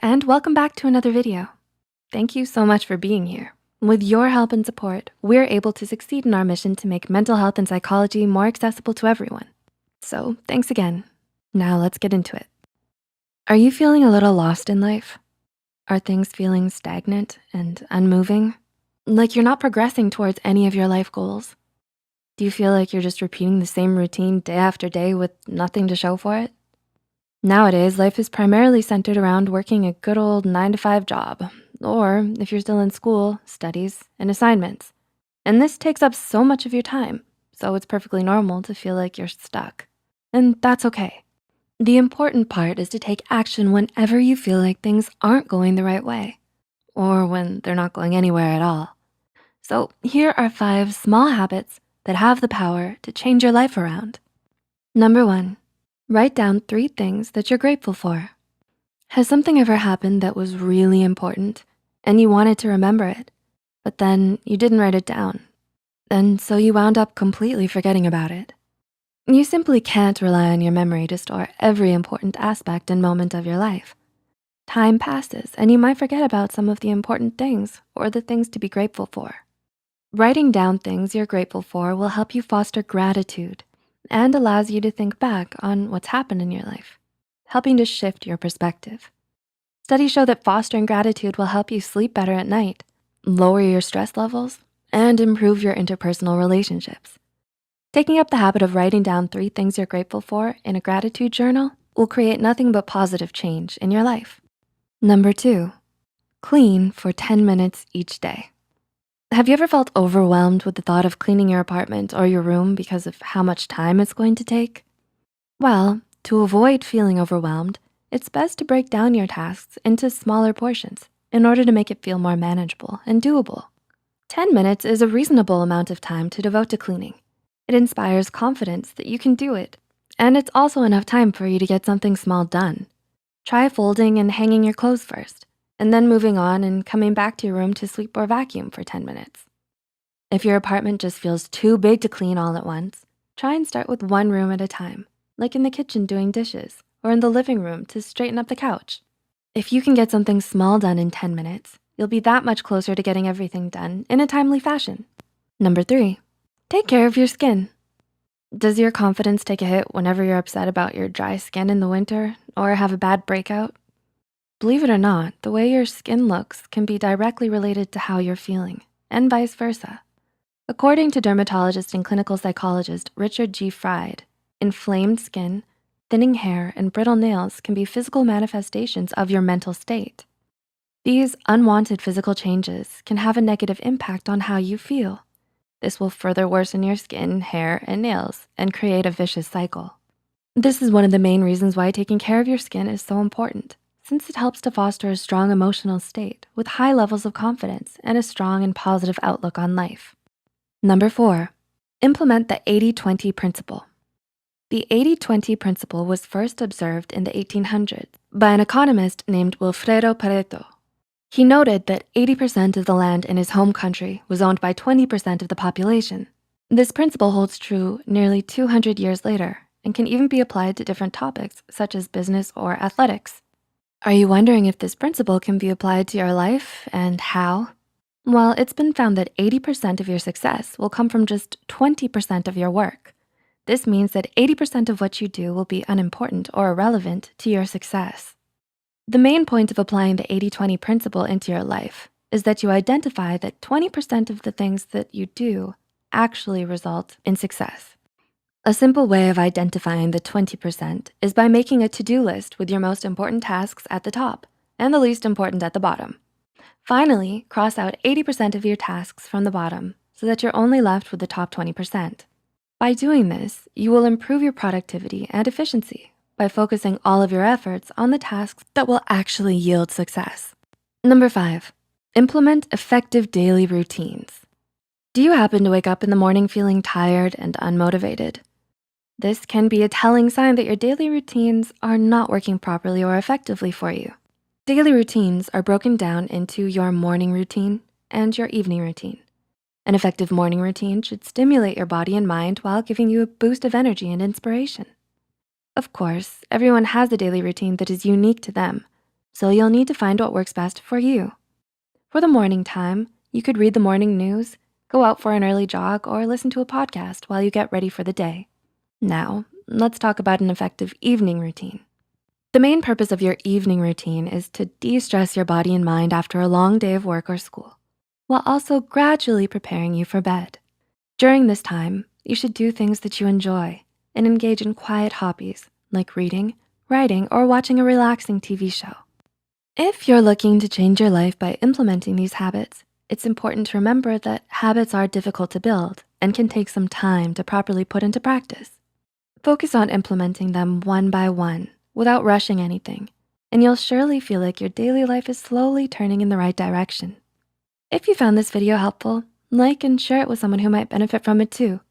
And welcome back to another video. Thank you so much for being here. With your help and support, we're able to succeed in our mission to make mental health and psychology more accessible to everyone. So thanks again. Now let's get into it. Are you feeling a little lost in life? Are things feeling stagnant and unmoving? Like you're not progressing towards any of your life goals? Do you feel like you're just repeating the same routine day after day with nothing to show for it? Nowadays, life is primarily centered around working a good old 9-to-5 job, or if you're still in school, studies and assignments. And this takes up so much of your time, so it's perfectly normal to feel like you're stuck. And that's okay. The important part is to take action whenever you feel like things aren't going the right way, or when they're not going anywhere at all. So here are 5 small habits that have the power to change your life around. Number 1, write down 3 things that you're grateful for. Has something ever happened that was really important and you wanted to remember it, but then you didn't write it down, and so you wound up completely forgetting about it? You simply can't rely on your memory to store every important aspect and moment of your life. Time passes and you might forget about some of the important things or the things to be grateful for. Writing down things you're grateful for will help you foster gratitude and allows you to think back on what's happened in your life, helping to shift your perspective. Studies show that fostering gratitude will help you sleep better at night, lower your stress levels, and improve your interpersonal relationships. Taking up the habit of writing down 3 things you're grateful for in a gratitude journal will create nothing but positive change in your life. Number 2, clean for 10 minutes each day. Have you ever felt overwhelmed with the thought of cleaning your apartment or your room because of how much time it's going to take? Well, to avoid feeling overwhelmed, it's best to break down your tasks into smaller portions in order to make it feel more manageable and doable. 10 minutes is a reasonable amount of time to devote to cleaning. It inspires confidence that you can do it, and it's also enough time for you to get something small done. Try folding and hanging your clothes first, and then moving on and coming back to your room to sweep or vacuum for 10 minutes. If your apartment just feels too big to clean all at once, try and start with one room at a time, like in the kitchen doing dishes, or in the living room to straighten up the couch. If you can get something small done in 10 minutes, you'll be that much closer to getting everything done in a timely fashion. Number 3, take care of your skin. Does your confidence take a hit whenever you're upset about your dry skin in the winter or have a bad breakout? Believe it or not, the way your skin looks can be directly related to how you're feeling, and vice versa. According to dermatologist and clinical psychologist Richard G. Fried, inflamed skin, thinning hair, and brittle nails can be physical manifestations of your mental state. These unwanted physical changes can have a negative impact on how you feel. This will further worsen your skin, hair, and nails and create a vicious cycle. This is one of the main reasons why taking care of your skin is so important, since it helps to foster a strong emotional state with high levels of confidence and a strong and positive outlook on life. Number 4, implement the 80-20 principle. The 80-20 principle was first observed in the 1800s by an economist named Wilfredo Pareto. He noted that 80% of the land in his home country was owned by 20% of the population. This principle holds true nearly 200 years later and can even be applied to different topics such as business or athletics. Are you wondering if this principle can be applied to your life and how? Well, it's been found that 80% of your success will come from just 20% of your work. This means that 80% of what you do will be unimportant or irrelevant to your success. The main point of applying the 80-20 principle into your life is that you identify that 20% of the things that you do actually result in success. A simple way of identifying the 20% is by making a to-do list with your most important tasks at the top and the least important at the bottom. Finally, cross out 80% of your tasks from the bottom so that you're only left with the top 20%. By doing this, you will improve your productivity and efficiency by focusing all of your efforts on the tasks that will actually yield success. Number 5, implement effective daily routines. Do you happen to wake up in the morning feeling tired and unmotivated? This can be a telling sign that your daily routines are not working properly or effectively for you. Daily routines are broken down into your morning routine and your evening routine. An effective morning routine should stimulate your body and mind while giving you a boost of energy and inspiration. Of course, everyone has a daily routine that is unique to them, so you'll need to find what works best for you. For the morning time, you could read the morning news, go out for an early jog, or listen to a podcast while you get ready for the day. Now, let's talk about an effective evening routine. The main purpose of your evening routine is to de-stress your body and mind after a long day of work or school, while also gradually preparing you for bed. During this time, you should do things that you enjoy and engage in quiet hobbies like reading, writing, or watching a relaxing TV show. If you're looking to change your life by implementing these habits, it's important to remember that habits are difficult to build and can take some time to properly put into practice. Focus on implementing them one by one without rushing anything, and you'll surely feel like your daily life is slowly turning in the right direction. If you found this video helpful, like and share it with someone who might benefit from it too.